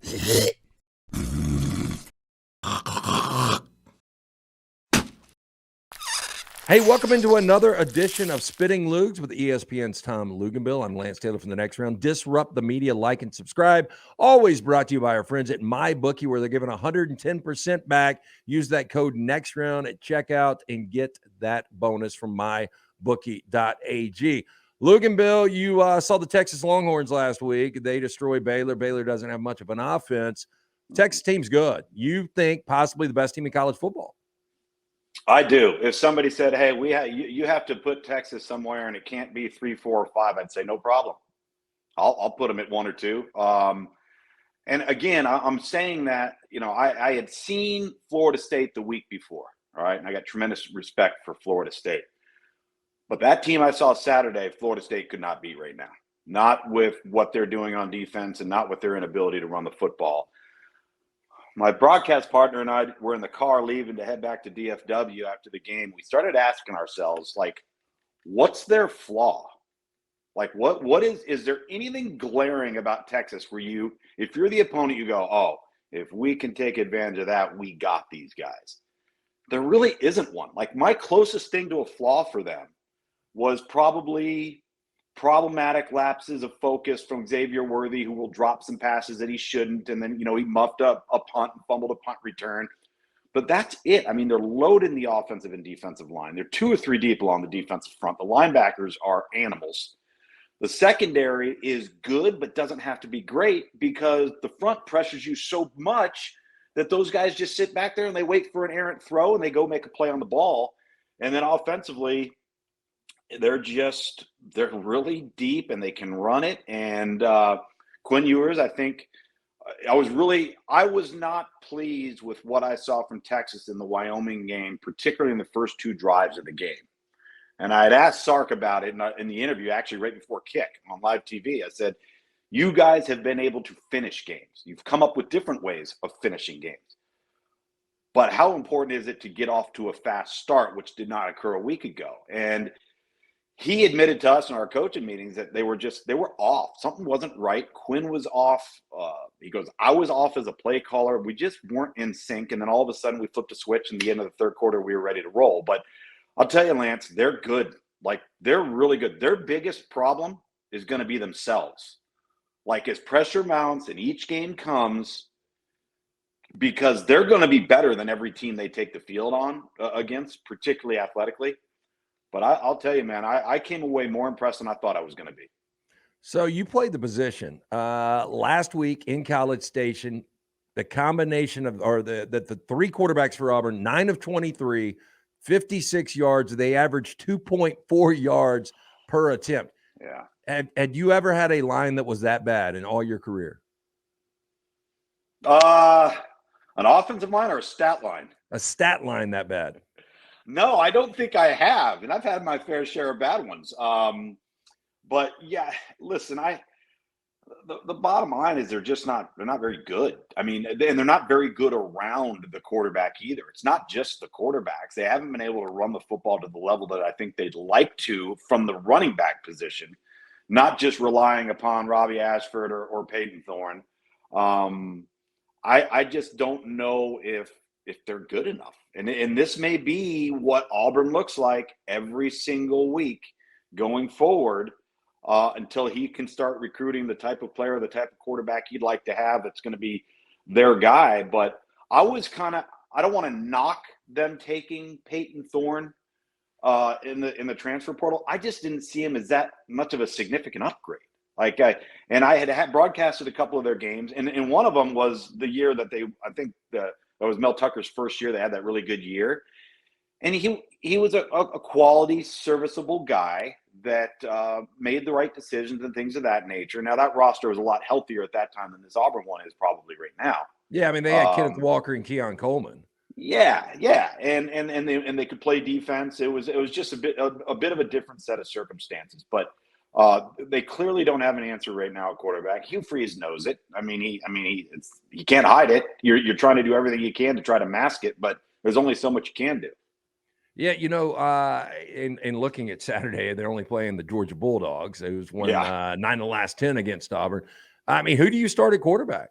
Hey, welcome into another edition of Spitting Loogs with ESPN's Tom Luginbill. I'm Lance Taylor from The Next Round. Disrupt the media, like and subscribe. Always brought to you by our friends at MyBookie, where they're giving 110% back. Use that code NEXTROUND at checkout and get that bonus from mybookie.ag. Luginbill, you saw the Texas Longhorns last week. They destroyed Baylor. Baylor doesn't have much of an offense. Texas team's good. You think possibly the best team in college football? I do. If somebody said, hey, you have to put Texas somewhere and it can't be 3, 4, or 5, I'd say no problem. I'll put them at 1 or 2. And again, I'm saying that, I had seen Florida State the week before, all right? And I got tremendous respect for Florida State. But that team I saw Saturday, Florida State could not beat right now. Not with what they're doing on defense and not with their inability to run the football. My broadcast partner and I were in the car leaving to head back to DFW after the game. We started asking ourselves, what's their flaw? What is there anything glaring about Texas where if you're the opponent, you go, oh, if we can take advantage of that, we got these guys. There really isn't one. My closest thing to a flaw for them was probably problematic lapses of focus from Xavier Worthy, who will drop some passes that he shouldn't. And then, he muffed up a punt and fumbled a punt return. But that's it. I mean, they're loaded in the offensive and defensive line. They're 2 or 3 deep along the defensive front. The linebackers are animals. The secondary is good, but doesn't have to be great because the front pressures you so much that those guys just sit back there and they wait for an errant throw and they go make a play on the ball. And then offensively, they're really deep and they can run it. And Quinn Ewers, I think I was not pleased with what I saw from Texas in the Wyoming game, particularly in the first 2 drives of the game. And I had asked Sark about it in the interview, actually right before kick on live TV. I said, you guys have been able to finish games. You've come up with different ways of finishing games. But how important is it to get off to a fast start, which did not occur a week ago? And he admitted to us in our coaching meetings that they were off. Something wasn't right. Quinn was off. He goes, I was off as a play caller. We just weren't in sync. And then all of a sudden we flipped a switch. In the end of the third quarter, we were ready to roll. But I'll tell you, Lance, they're good. They're really good. Their biggest problem is going to be themselves. As pressure mounts and each game comes, because they're going to be better than every team they take the field on against, particularly athletically. But I'll tell you, man, I came away more impressed than I thought I was going to be. So you played the position last week in College Station. The combination of the 3 quarterbacks for Auburn, 9 of 23, 56 yards. They averaged 2.4 yards per attempt. Yeah. Had you ever had a line that was that bad in all your career? An offensive line or a stat line? A stat line that bad? No, I don't think I have. And I've had my fair share of bad ones. But yeah, listen, the bottom line is they're not very good. I mean, and they're not very good around the quarterback either. It's not just the quarterbacks. They haven't been able to run the football to the level that I think they'd like to from the running back position, not just relying upon Robbie Ashford or Peyton Thorne. I just don't know if they're good enough. And this may be what Auburn looks like every single week going forward until he can start recruiting the type of player, the type of quarterback he'd like to have that's going to be their guy. But I don't want to knock them taking Peyton Thorne in the transfer portal. I just didn't see him as that much of a significant upgrade. I had broadcasted a couple of their games, and one of them was the year that that was Mel Tucker's first year. They had that really good year. And he was a quality, serviceable guy that made the right decisions and things of that nature. Now, that roster was a lot healthier at that time than this Auburn one is probably right now. Yeah, I mean, they had Kenneth Walker and Keon Coleman. Yeah, and they could play defense. It was just a bit of a different set of circumstances, but they clearly don't have an answer right now at quarterback. Hugh Freeze knows it. I mean, he can't hide it. You're trying to do everything you can to try to mask it, but there's only so much you can do. Yeah, in looking at Saturday, they're only playing the Georgia Bulldogs, who's won 9 of the last 10 against Auburn. I mean, who do you start at quarterback?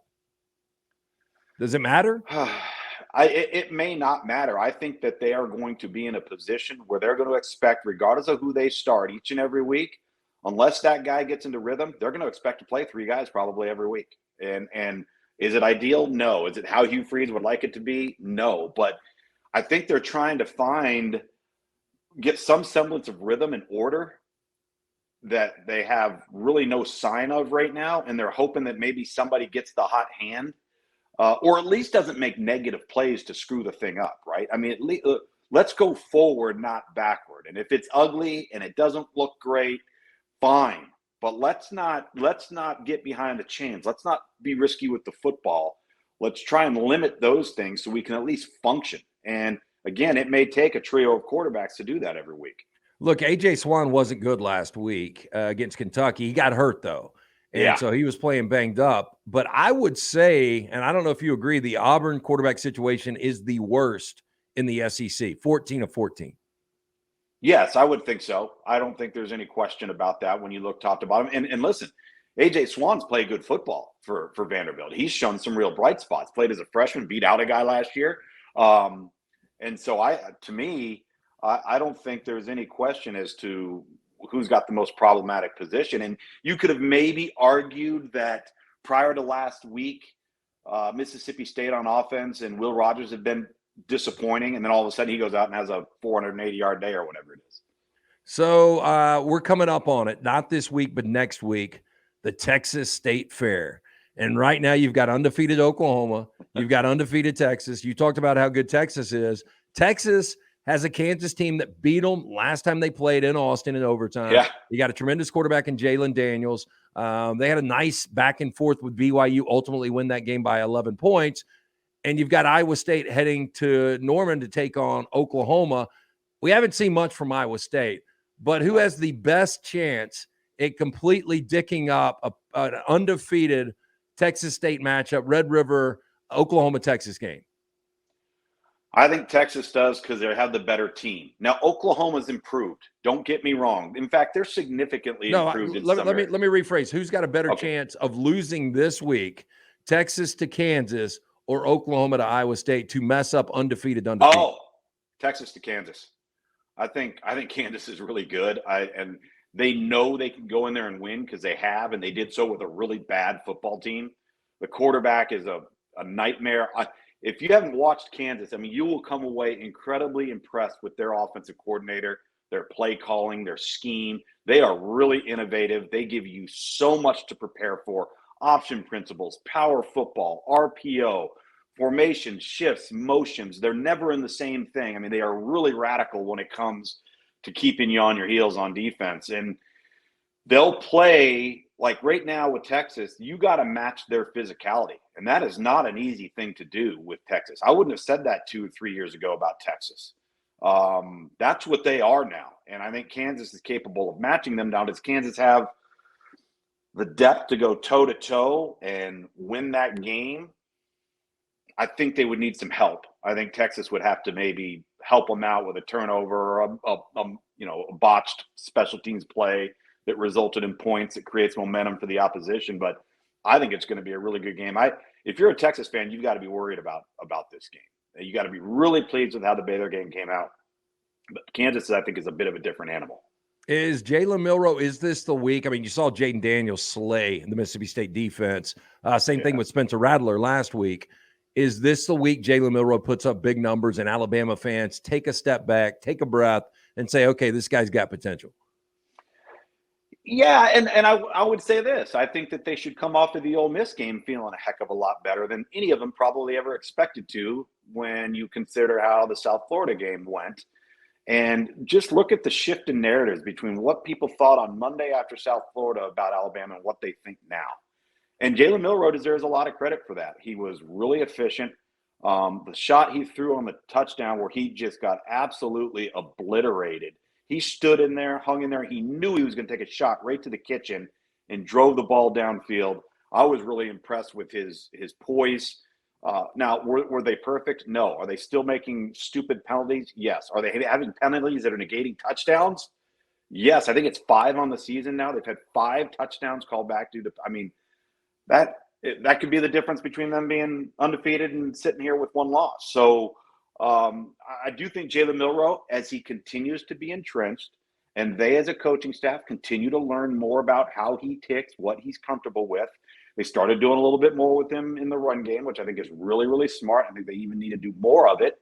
Does it matter? It may not matter. I think that they are going to be in a position where they're going to expect, regardless of who they start each and every week, unless that guy gets into rhythm, they're going to expect to play 3 guys probably every week. And is it ideal? No. Is it how Hugh Freeze would like it to be? No. But I think they're trying to get some semblance of rhythm and order that they have really no sign of right now. And they're hoping that maybe somebody gets the hot hand. Or at least doesn't make negative plays to screw the thing up, right? I mean, let's go forward, not backward. And if it's ugly and it doesn't look great, fine. But let's not get behind the chains. Let's not be risky with the football. Let's try and limit those things so we can at least function. And again, it may take a trio of quarterbacks to do that every week. Look, A.J. Swan wasn't good last week against Kentucky. He got hurt, though. And so he was playing banged up. But I would say, and I don't know if you agree, the Auburn quarterback situation is the worst in the SEC, 14 of 14. Yes, I would think so. I don't think there's any question about that when you look top to bottom. And listen, A.J. Swan's played good football for Vanderbilt. He's shown some real bright spots. Played as a freshman, beat out a guy last year. And so I don't think there's any question as to who's got the most problematic position. And you could have maybe argued that prior to last week, Mississippi State on offense and Will Rogers have been disappointing. And then all of a sudden he goes out and has a 480-yard day or whatever it is. So we're coming up on it, not this week, but next week, the Texas State Fair. And right now you've got undefeated Oklahoma. You've got undefeated Texas. You talked about how good Texas is. Texas has a Kansas team that beat them last time they played in Austin in overtime. Yeah. You got a tremendous quarterback in Jalen Daniels. They had a nice back and forth with BYU, ultimately win that game by 11 points. And you've got Iowa State heading to Norman to take on Oklahoma. We haven't seen much from Iowa State, but who has the best chance at completely dicking up an undefeated Texas State matchup, Red River, Oklahoma-Texas game? I think Texas does because they have the better team. Now, Oklahoma's improved. Don't get me wrong. In fact, they're significantly improved. Let me rephrase. Who's got a better chance of losing this week, Texas to Kansas or Oklahoma to Iowa State, to mess up undefeated? Oh, Texas to Kansas. I think Kansas is really good. And they know they can go in there and win because they have, and they did so with a really bad football team. The quarterback is a nightmare. If you haven't watched Kansas, I mean, you will come away incredibly impressed with their offensive coordinator, their play calling, their scheme. They are really innovative. They give you so much to prepare for. Option principles, power football, RPO, formation, shifts, motions. They're never in the same thing. I mean, they are really radical when it comes to keeping you on your heels on defense. And they'll play, like right now with Texas, you got to match their physicality. And that is not an easy thing to do with Texas. I wouldn't have said that 2 or 3 years ago about Texas. That's what they are now. And I think Kansas is capable of matching them. Now, does Kansas have the depth to go toe-to-toe and win that game? I think they would need some help. I think Texas would have to maybe help them out with a turnover or a botched special teams play that resulted in points that creates momentum for the opposition. But I think it's going to be a really good game. If you're a Texas fan, you've got to be worried about this game. You got to be really pleased with how the Baylor game came out. But Kansas, I think, is a bit of a different animal. Is Jalen Milroe, is this the week? I mean, you saw Jaden Daniels slay the Mississippi State defense. Same thing with Spencer Rattler last week. Is this the week Jalen Milroe puts up big numbers and Alabama fans take a step back, take a breath, and say, okay, this guy's got potential? Yeah, and I would say this. I think that they should come off of the Ole Miss game feeling a heck of a lot better than any of them probably ever expected to when you consider how the South Florida game went. And just look at the shift in narratives between what people thought on Monday after South Florida about Alabama and what they think now. And Jalen Milroe deserves a lot of credit for that. He was really efficient. The shot he threw on the touchdown where he just got absolutely obliterated. He stood in there, hung in there. He knew he was going to take a shot right to the kitchen and drove the ball downfield. I was really impressed with his poise. Now, were they perfect? No. Are they still making stupid penalties? Yes. Are they having penalties that are negating touchdowns? Yes. I think it's 5 on the season now. They've had 5 touchdowns called back due to, I mean, That could be the difference between them being undefeated and sitting here with one loss. So I do think Jalen Milroe, as he continues to be entrenched, and they as a coaching staff continue to learn more about how he ticks, what he's comfortable with. They started doing a little bit more with him in the run game, which I think is really, really smart. I think they even need to do more of it.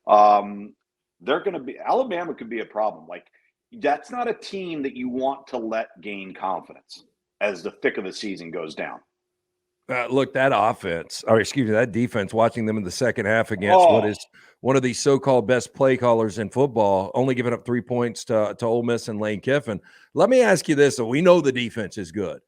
They're going to be – Alabama could be a problem. Like, that's not a team that you want to let gain confidence as the thick of the season goes down. Look, that offense, or excuse me, that defense, watching them in the second half against what is one of the so-called best play callers in football, only giving up 3 points to Ole Miss and Lane Kiffin. Let me ask you this. So we know the defense is good.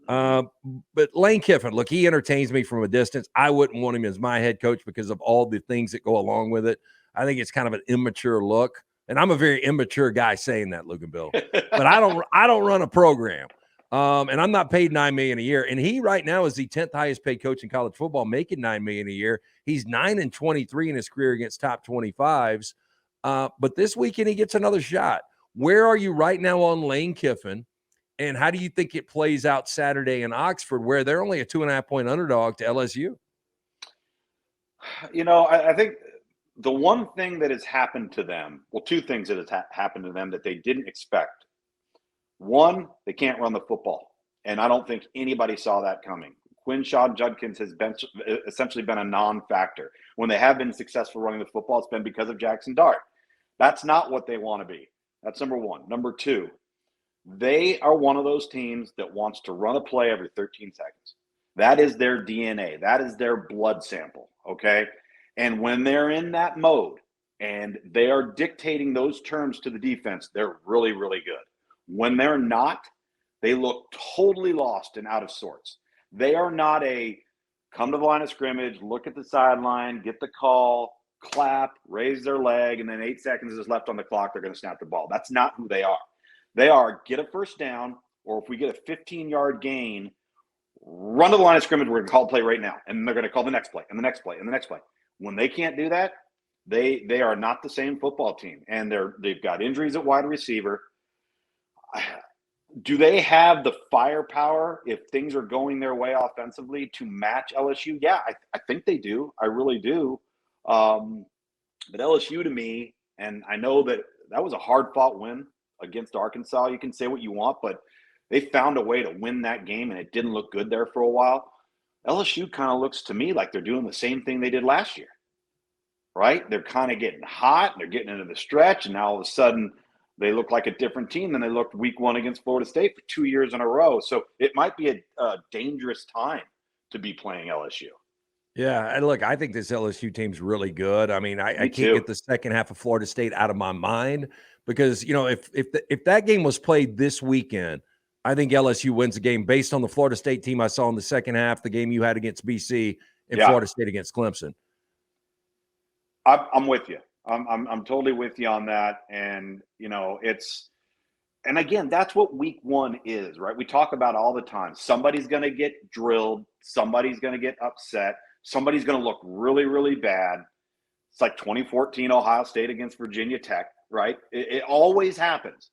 But Lane Kiffin, look, he entertains me from a distance. I wouldn't want him as my head coach because of all the things that go along with it. I think it's kind of an immature look. And I'm a very immature guy saying that, Luke and Bill. But I don't run a program. And I'm not paid $9 million a year. And he right now is the 10th highest paid coach in college football, making $9 million a year. He's 9-23 in his career against top 25s. But this weekend he gets another shot. Where are you right now on Lane Kiffin? And how do you think it plays out Saturday in Oxford, where they're only a 2.5-point underdog to LSU? You know, I think the one thing that has happened to them, well, two things that has happened to them that they didn't expect. One, they can't run the football, and I don't think anybody saw that coming. Quinshon Judkins has essentially been a non-factor. When they have been successful running the football, it's been because of Jackson Dart. That's not what they want to be. That's number one. Number two, they are one of those teams that wants to run a play every 13 seconds. That is their DNA. That is their blood sample, okay? And when they're in that mode and they are dictating those terms to the defense, they're really, really good. When they're not, they look totally lost and out of sorts. They are not a come to the line of scrimmage, look at the sideline, get the call, clap, raise their leg, and then 8 seconds is left on the clock, they're going to snap the ball. That's not who they are. They are get a first down, or if we get a 15-yard gain, run to the line of scrimmage, we're going to call play right now. And they're going to call the next play and the next play and the next play. When they can't do that, they are not the same football team. And they've got injuries at wide receiver. Do they have the firepower if things are going their way offensively to match LSU? Yeah, I think they do. I really do. But LSU to me, and I know that was a hard-fought win against Arkansas. You can say what you want, but they found a way to win that game, and it didn't look good there for a while. LSU kind of looks to me like they're doing the same thing they did last year, right? They're kind of getting hot, and they're getting into the stretch, and now all of a sudden – they look like a different team than they looked week one against Florida State for 2 years in a row. So it might be a dangerous time to be playing LSU. Yeah, and look, I think this LSU team's really good. I mean, I can't get the second half of Florida State out of my mind because, you know, if that game was played this weekend, I think LSU wins the game based on the Florida State team I saw in the second half, the game you had against BC, and Florida State against Clemson. I'm with you. I'm totally with you on that. And, you know, and again, that's what week one is, right? We talk about all the time. Somebody's going to get drilled. Somebody's going to get upset. Somebody's going to look really, really bad. It's like 2014 Ohio State against Virginia Tech, right? It always happens.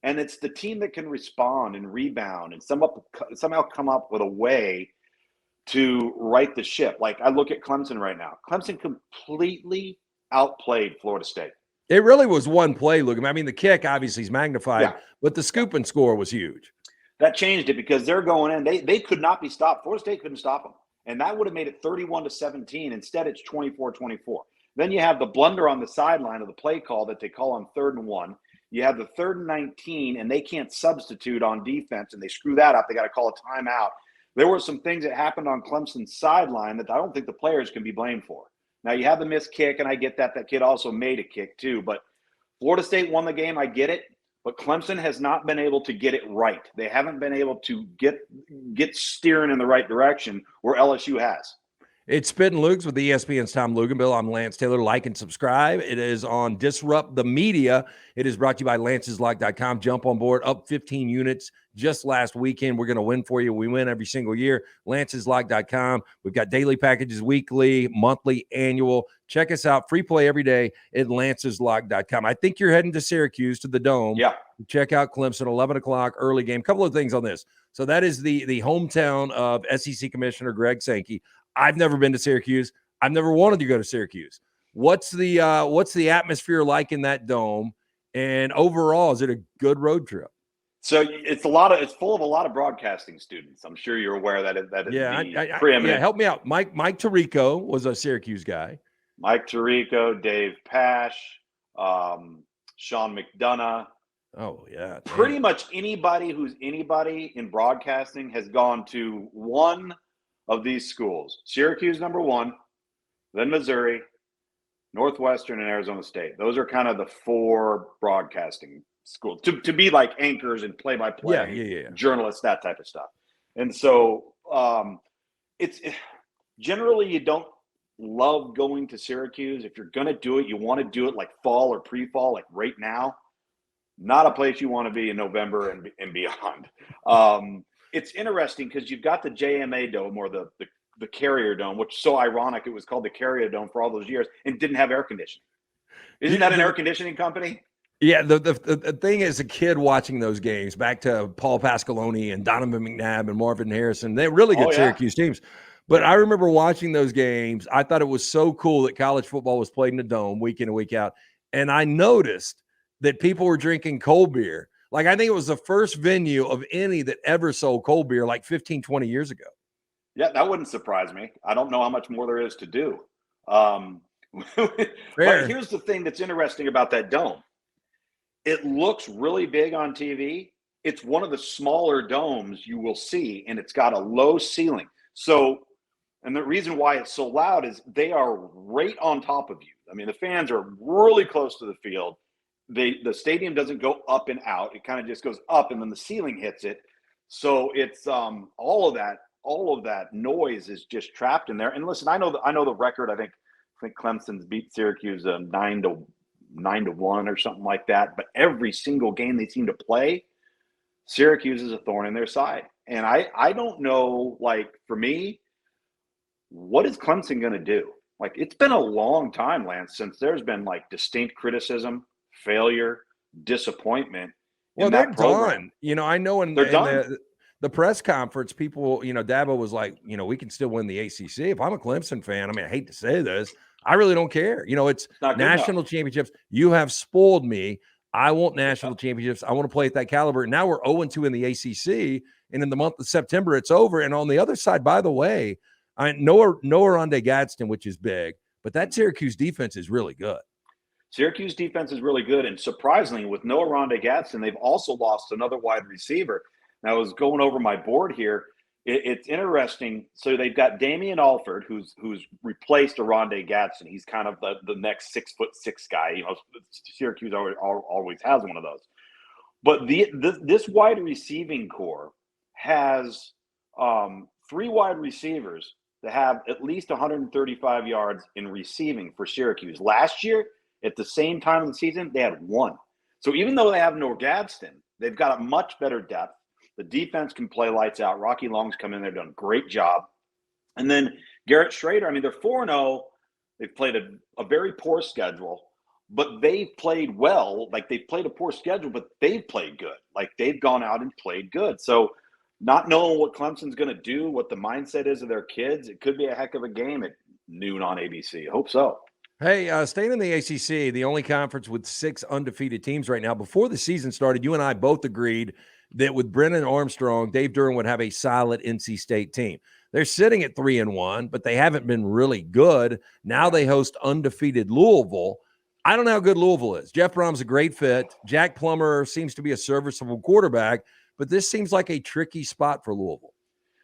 And it's the team that can respond and rebound and somehow come up with a way to right the ship. Like I look at Clemson right now. Clemson completely outplayed Florida State. It really was one play, Luke. I mean, the kick obviously is magnified, but the scoop and score was huge. That changed it because they're going in. They could not be stopped. Florida State couldn't stop them. And that would have made it 31-17. Instead, it's 24-24. Then you have the blunder on the sideline of the play call that they call on 3rd and 1. You have the 3rd and 19, and they can't substitute on defense, and they screw that up. They got to call a timeout. There were some things that happened on Clemson's sideline that I don't think the players can be blamed for. Now, you have the missed kick, and I get that. That kid also made a kick, too. But Florida State won the game. I get it. But Clemson has not been able to get it right. They haven't been able to get steering in the right direction where LSU has. It's Spittin' Loogs with ESPN's Tom Luganbill. I'm Lance Taylor. Like and subscribe. It is on Disrupt the Media. It is brought to you by Lance'sLock.com. Jump on board, up 15 units just last weekend. We're going to win for you. We win every single year. Lance'sLock.com. We've got daily packages, weekly, monthly, annual. Check us out. Free play every day at Lance'sLock.com. I think you're heading to Syracuse to the Dome. Yeah. Check out Clemson, 11 o'clock, early game. Couple of things on this. So that is the hometown of SEC Commissioner Greg Sankey. I've never been to Syracuse. I've never wanted to go to Syracuse. What's the atmosphere like in that dome? And overall, is it a good road trip? So it's full of a lot of broadcasting students. I'm sure you're aware that is preeminent. Help me out. Mike Tirico was a Syracuse guy. Mike Tirico, Dave Pash, Sean McDonough. Oh yeah. Pretty much anybody who's anybody in broadcasting has gone to one of these schools. Syracuse, number one, then Missouri, Northwestern, and Arizona State. Those are kind of the four broadcasting schools to be like anchors and play-by-play journalists, that type of stuff. And so it's generally you don't love going to Syracuse. If you're going to do it, you want to do it like fall or pre-fall, like right now. Not a place you want to be in November and beyond. It's interesting because you've got the JMA Dome or the Carrier Dome, which is so ironic. It was called the Carrier Dome for all those years and didn't have air conditioning. Isn't that an air conditioning company? Yeah, the thing as a kid watching those games, back to Paul Pasqualoni and Donovan McNabb and Marvin Harrison, they're really good Syracuse teams. But I remember watching those games. I thought it was so cool that college football was played in a dome week in and week out. And I noticed that people were drinking cold beer. Like, I think it was the first venue of any that ever sold cold beer like 15, 20 years ago. Yeah, that wouldn't surprise me. I don't know how much more there is to do. But here's the thing that's interesting about that dome. It looks really big on TV. It's one of the smaller domes you will see, and it's got a low ceiling. So, and the reason why it's so loud is they are right on top of you. I mean, the fans are really close to the field. The stadium doesn't go up and out. It kind of just goes up, and then the ceiling hits it. So it's all of that noise is just trapped in there. And listen, I know the record. I think Clemson's beat Syracuse 9-1 or something like that. But every single game they seem to play, Syracuse is a thorn in their side. And I don't know. Like, for me, what is Clemson going to do? Like, it's been a long time, Lance, since there's been like distinct criticism, failure, disappointment. Well, they're done. I know in the press conference, people, Dabo was like, we can still win the ACC. If I'm a Clemson fan, I mean, I hate to say this, I really don't care. It's national championships. You have spoiled me. I want national championships. I want to play at that caliber. Now we're 0-2 in the ACC, and in the month of September, it's over. And on the other side, by the way, Noah Ronde Gadsden, which is big, but that Syracuse defense is really good. Syracuse defense is really good, and surprisingly, with Noah Ronde Gadsden, they've also lost another wide receiver. Now, I was going over my board here. It's interesting. So they've got Damian Alford, who's replaced Ronde Gadsden. He's kind of the next 6'6" guy. Syracuse always has one of those. But this wide receiving core has 3 wide receivers that have at least 135 yards in receiving for Syracuse. Last year, at the same time in the season, they had 1. So even though they have no Gadsden, they've got a much better depth. The defense can play lights out. Rocky Long's come in there, done a great job. And then Garrett Schrader, I mean, they're 4-0. They've played a very poor schedule, but they've played well. Like, they've played a poor schedule, but they've played good. Like, they've gone out and played good. So not knowing what Clemson's going to do, what the mindset is of their kids, it could be a heck of a game at noon on ABC. I hope so. Hey, staying in the ACC, the only conference with 6 undefeated teams right now. Before the season started, you and I both agreed that with Brennan Armstrong, Dave Duran would have a solid NC State team. They're sitting at 3-1, but they haven't been really good. Now they host undefeated Louisville. I don't know how good Louisville is. Jeff Brom's a great fit. Jack Plummer seems to be a serviceable quarterback, but this seems like a tricky spot for Louisville.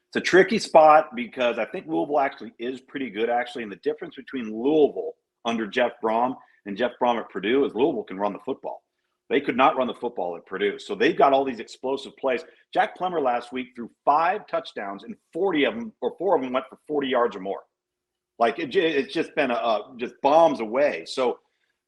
It's a tricky spot because I think Louisville actually is pretty good, actually. And the difference between Louisville under Jeff Brom and Jeff Brom at Purdue is Louisville can run the football. They could not run the football at Purdue. So they've got all these explosive plays. Jack Plummer last week threw 5 touchdowns, and 4 of them went for 40 yards or more. Like it's just been just bombs away. So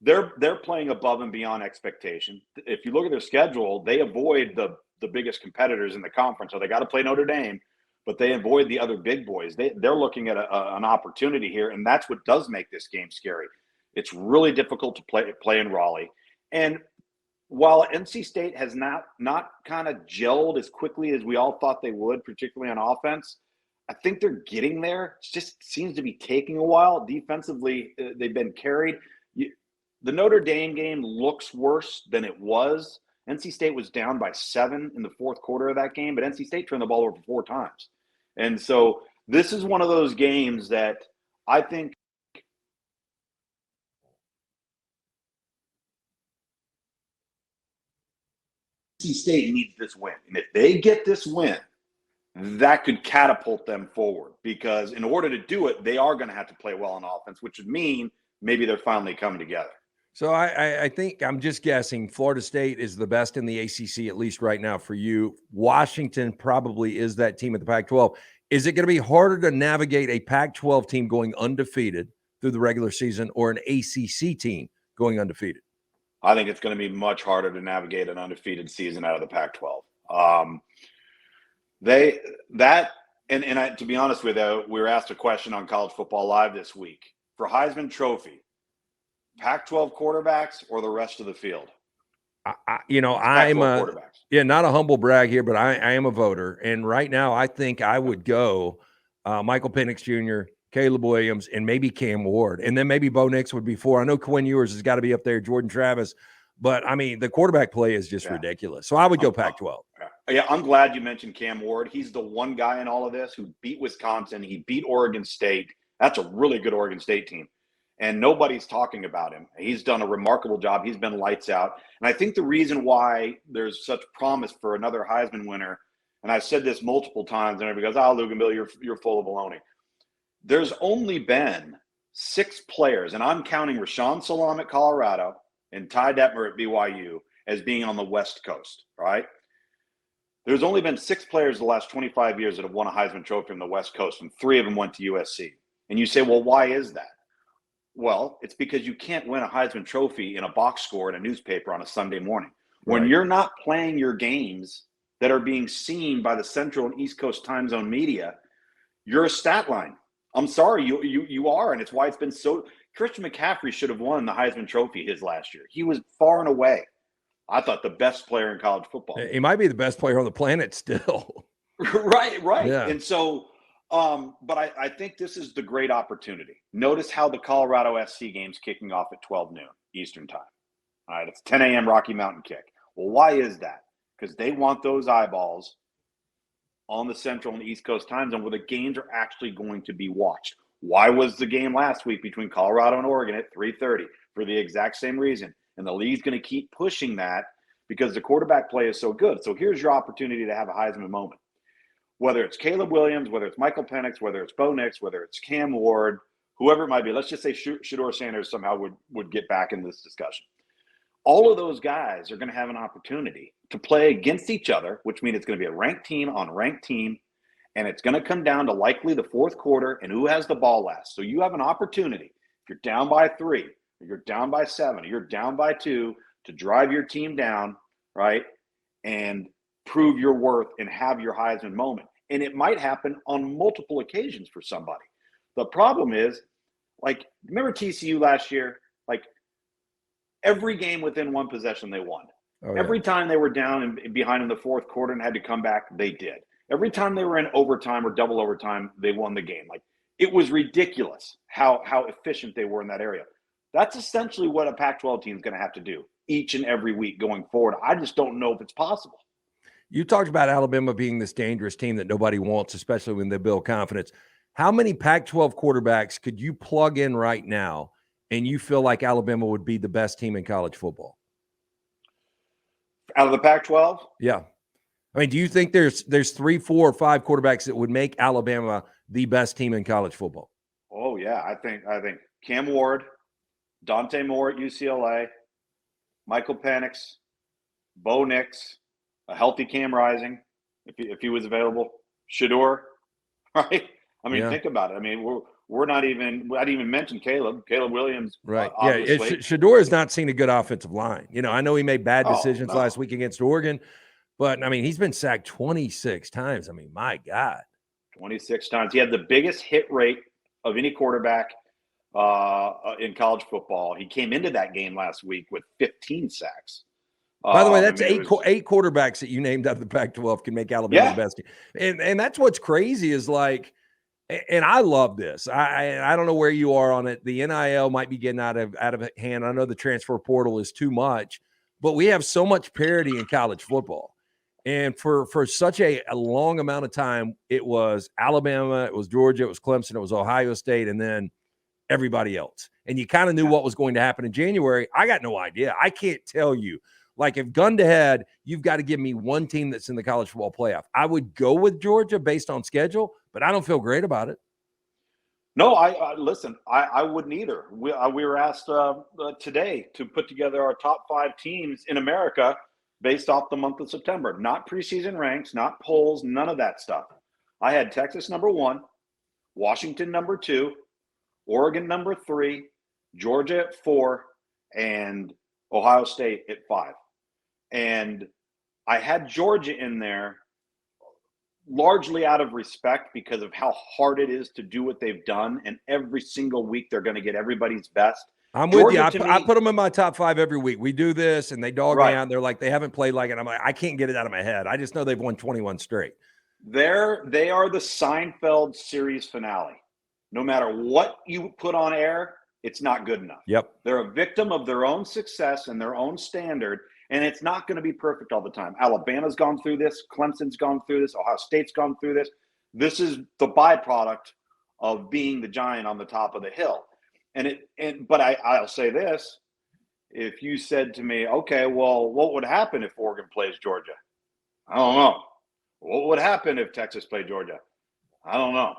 they're playing above and beyond expectation. If you look at their schedule, they avoid the biggest competitors in the conference. So they got to play Notre Dame, but they avoid the other big boys. They're looking at an opportunity here, and that's what does make this game scary. It's really difficult to play in Raleigh, and while NC State has not kind of gelled as quickly as we all thought they would, particularly on offense, I think they're getting there. It just seems to be taking a while. Defensively, they've been carried. The Notre Dame game looks worse than it was. NC State was down by 7 in the fourth quarter of that game, but NC State turned the ball over 4 times. And so this is one of those games that I think NC State needs this win. And if they get this win, that could catapult them forward, because in order to do it, they are going to have to play well on offense, which would mean maybe they're finally coming together. So I think, I'm just guessing, Florida State is the best in the ACC, at least right now for you. Washington probably is that team at the Pac-12. Is it going to be harder to navigate a Pac-12 team going undefeated through the regular season or an ACC team going undefeated? I think it's going to be much harder to navigate an undefeated season out of the Pac-12. To be honest with you, we were asked a question on College Football Live this week. For Heisman Trophy, Pac-12 quarterbacks or the rest of the field? I'm not a humble brag here, but I am a voter. And right now, I think I would go Michael Penix Jr., Caleb Williams, and maybe Cam Ward. And then maybe Bo Nix would be 4. I know Quinn Ewers has got to be up there, Jordan Travis. But, I mean, the quarterback play is just ridiculous. So I would go Pac-12. Yeah, I'm glad you mentioned Cam Ward. He's the one guy in all of this who beat Wisconsin. He beat Oregon State. That's a really good Oregon State team. And nobody's talking about him. He's done a remarkable job. He's been lights out. And I think the reason why there's such promise for another Heisman winner, and I've said this multiple times, and everybody goes, Luganville, you're full of baloney. There's only been 6 players, and I'm counting Rashawn Salam at Colorado and Ty Detmer at BYU as being on the West Coast, right? There's only been 6 players the last 25 years that have won a Heisman Trophy on the West Coast, and 3 of them went to USC. And you say, well, why is that? Well, it's because you can't win a Heisman Trophy in a box score in a newspaper on a Sunday morning. When you're not playing your games that are being seen by the Central and East Coast time zone media, you're a stat line. I'm sorry, you are, and it's why it's been so. Christian McCaffrey should have won the Heisman Trophy his last year. He was far and away, I thought, the best player in college football. He might be the best player on the planet still. Right. Yeah. And so, but I think this is the great opportunity. Notice how the Colorado SC game's kicking off at 12 noon Eastern time. All right, it's 10 a.m. Rocky Mountain kick. Well, why is that? Because they want those eyeballs on the Central and East Coast time zone where the games are actually going to be watched. Why was the game last week between Colorado and Oregon at 3:30? For the exact same reason. And the league's going to keep pushing that because the quarterback play is so good. So here's your opportunity to have a Heisman moment. Whether it's Caleb Williams, whether it's Michael Penix, whether it's Bo Nix, whether it's Cam Ward, whoever it might be. Let's just say Shedeur Sanders somehow would get back in this discussion. All of those guys are going to have an opportunity to play against each other, which means it's going to be a ranked team on ranked team, and it's going to come down to likely the fourth quarter and who has the ball last. So you have an opportunity, if you're down by 3, or you're down by 7, or you're down by 2, to drive your team down, right, and prove your worth and have your Heisman moment. And it might happen on multiple occasions for somebody. The problem is, like, remember TCU last year? Like, every game within one possession they won. Oh, yeah. Every time they were down and behind in the fourth quarter and had to come back, they did. Every time they were in overtime or double overtime, they won the game. Like, it was ridiculous how efficient they were in that area. That's essentially what a Pac-12 team is going to have to do each and every week going forward. I just don't know if it's possible. You talked about Alabama being this dangerous team that nobody wants, especially when they build confidence. How many Pac-12 quarterbacks could you plug in right now and you feel like Alabama would be the best team in college football? Out of the Pac-12? Yeah. I mean, do you think there's 3, 4, or 5 quarterbacks that would make Alabama the best team in college football? Oh, yeah. I think Cam Ward, Dante Moore at UCLA, Michael Penix, Bo Nix, a healthy Cam Rising, if he was available, Shedeur, right? I mean, Think about it. I mean, I didn't even mention Caleb Williams, Right. obviously. Shador has not seen a good offensive line. I know he made bad decisions No. last week against Oregon, but I mean, he's been sacked 26 times. I mean, my God. 26 times. He had the biggest hit rate of any quarterback in college football. He came into that game last week with 15 sacks. By the way, that's eight quarterbacks that you named out of the Pac-12 can make Alabama the best team. And that's what's crazy is like, and I love this. I don't know where you are on it. The NIL might be getting out of hand. I know the transfer portal is too much, but we have so much parity in college football. And for such a long amount of time, it was Alabama, it was Georgia, it was Clemson, it was Ohio State, and then everybody else. And you kind of knew what was going to happen in January. I got no idea. I can't tell you. Like, if gun to head, you've got to give me one team that's in the college football playoff. I would go with Georgia based on schedule, but I don't feel great about it. No, listen, I wouldn't either. We were asked today to put together our top 5 teams in America based off the month of September. Not preseason ranks, not polls, none of that stuff. I had Texas number 1, Washington number 2, Oregon number 3, Georgia at 4, and Ohio State at 5. And I had Georgia in there largely out of respect because of how hard it is to do what they've done. And every single week, they're going to get everybody's best. I'm with you. I put them in my top 5 every week. We do this, and they dog me out. They're like, they haven't played like it. I'm like, I can't get it out of my head. I just know they've won 21 straight. They are the Seinfeld series finale. No matter what you put on air, it's not good enough. Yep. They're a victim of their own success and their own standard. And it's not going to be perfect all the time. Alabama's gone through this. Clemson's gone through this. Ohio State's gone through this. This is the byproduct of being the giant on the top of the hill. But I'll say this. If you said to me, okay, well, what would happen if Oregon plays Georgia? I don't know. What would happen if Texas played Georgia? I don't know.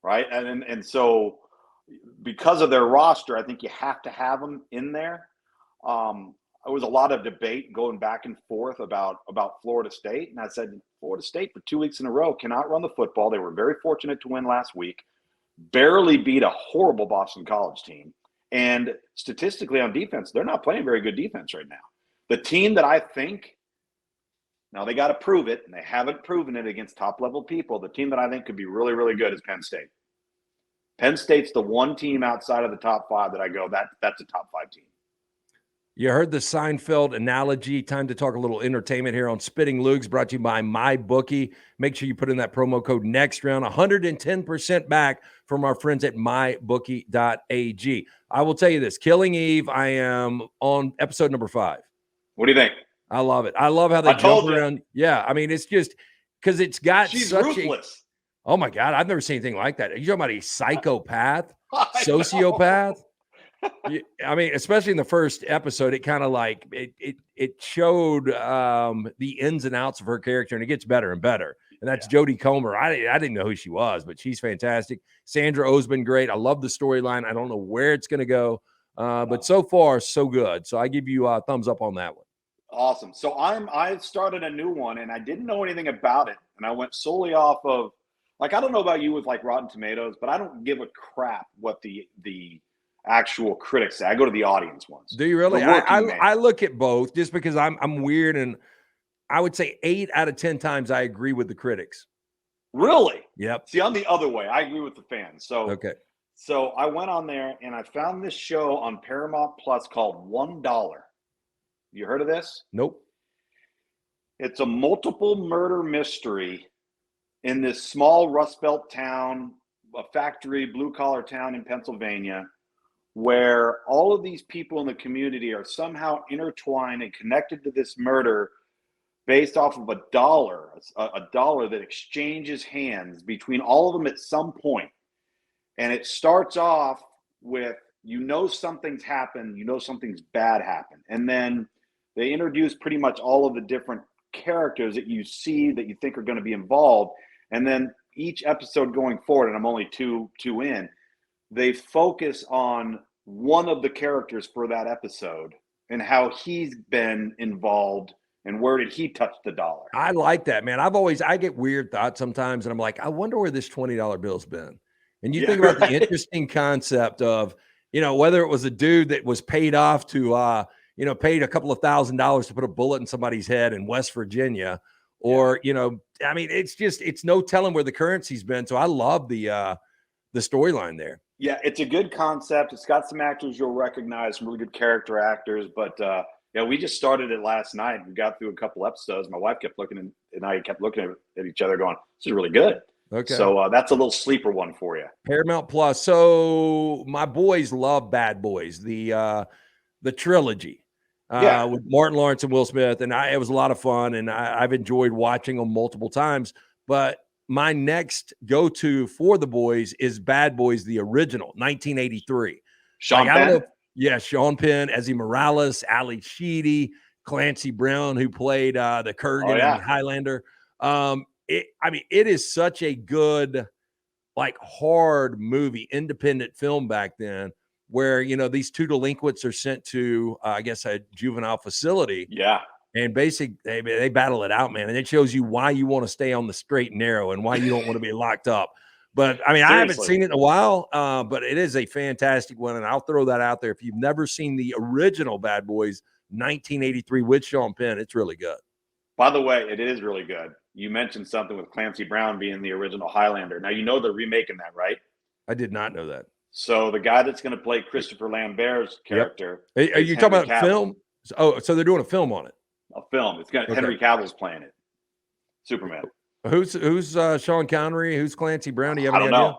Right? And so because of their roster, I think you have to have them in there. There was a lot of debate going back and forth about Florida State. And I said, Florida State for 2 weeks in a row cannot run the football. They were very fortunate to win last week, barely beat a horrible Boston College team. And statistically on defense, they're not playing very good defense right now. The team that I think, now they got to prove it, and they haven't proven it against top-level people. The team that I think could be really, really good is Penn State. Penn State's the one team outside of the top 5 that I go, that's a top 5 team. You heard the Seinfeld analogy. Time to talk a little entertainment here on Spitting Loogs, brought to you by MyBookie. Make sure you put in that promo code next round, 110% back from our friends at mybookie.ag. I will tell you this, Killing Eve, I am on episode number 5. What do you think? I love it. I love how they jump around. Yeah, I mean, it's just because it's got She's ruthless. Oh, my God, I've never seen anything like that. Are you talking about a psychopath, sociopath? I mean, especially in the first episode, it kind of like it showed the ins and outs of her character, and it gets better and better. And that's Jodie Comer. I didn't know who she was, but she's fantastic. Sandra Oh's been great. I love the storyline. I don't know where it's going to go, but so far so good. So I give you a thumbs up on that one. Awesome. So I started a new one, and I didn't know anything about it, and I went solely off of I don't know about you with Rotten Tomatoes, but I don't give a crap what the actual critics say. I go to the audience ones. Do you really? I look at both just because I'm weird, and I would say 8 out of 10 times I agree with the critics. Really? Yep. See, I'm the other way. I agree with the fans. So okay. So I went on there and I found this show on Paramount Plus called $1. You heard of this? Nope. It's a multiple murder mystery in this small Rust Belt town, a factory, blue-collar town in Pennsylvania, where all of these people in the community are somehow intertwined and connected to this murder based off of a dollar that exchanges hands between all of them at some point. And it starts off with, something's happened, something's bad happened. And then they introduce pretty much all of the different characters that you see that you think are going to be involved. And then each episode going forward, and I'm only two in, they focus on one of the characters for that episode and how he's been involved and where did he touch the dollar. I like that, man. I get weird thoughts sometimes, and I'm like, I wonder where this $20 bill's been. And you Yeah, think about the right. interesting concept of, whether it was a dude that was paid off to, paid a couple of $1,000s to put a bullet in somebody's head in West Virginia, or, I mean, it's no telling where the currency's been. So I love the storyline there. Yeah, it's a good concept. It's got some actors you'll recognize, some really good character actors. But yeah, we just started it last night. We got through a couple episodes. My wife kept looking, and I kept looking at each other, going, "This is really good." Okay. So that's a little sleeper one for you. Paramount Plus. So my boys love Bad Boys, the trilogy. With Martin Lawrence and Will Smith, and it was a lot of fun, and I've enjoyed watching them multiple times. But my next go-to for the boys is Bad Boys, the original, 1983. Sean I don't know. Penn? Yeah, Sean Penn, Ezzy Morales, Ali Sheedy, Clancy Brown, who played the Kurgan and Highlander. It is such a good, hard movie, independent film back then, where these two delinquents are sent to, I guess, a juvenile facility. Yeah. And basically, they battle it out, man. And it shows you why you want to stay on the straight and narrow and why you don't want to be locked up. But, I mean, Seriously. I haven't seen it in a while, but it is a fantastic one. And I'll throw that out there. If you've never seen the original Bad Boys, 1983 with Sean Penn, it's really good. By the way, it is really good. You mentioned something with Clancy Brown being the original Highlander. Now, they're remaking that, right? I did not know that. So the guy that's going to play Christopher Lambert's character. Yep. Are you talking about film? Oh, so they're doing a film on it. A film. It's got Henry Cavill's playing it. Superman. Who's Sean Connery? Who's Clancy Brown? Do you have any idea?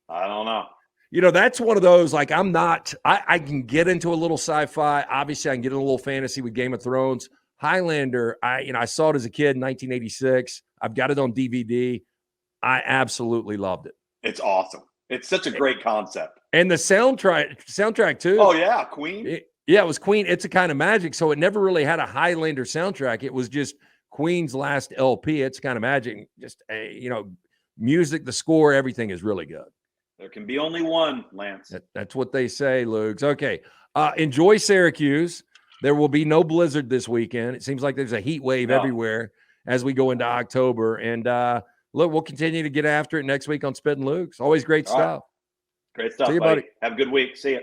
I don't know. That's one of those, I can get into a little sci-fi. Obviously, I can get in a little fantasy with Game of Thrones. Highlander, I saw it as a kid in 1986. I've got it on DVD. I absolutely loved it. It's awesome. It's such a great concept. And the soundtrack too. Oh, yeah, Queen. It was Queen. It's a Kind of Magic. So it never really had a Highlander soundtrack. It was just Queen's last LP. It's Kind of Magic. Just music, the score, everything is really good. There can be only one, Lance. That's what they say, Loogs. Okay. Enjoy Syracuse. There will be no blizzard this weekend. It seems like there's a heat wave everywhere as we go into October. And look, we'll continue to get after it next week on Spittin' Loogs. Always great stuff. Great stuff, See you, buddy. Have a good week. See you.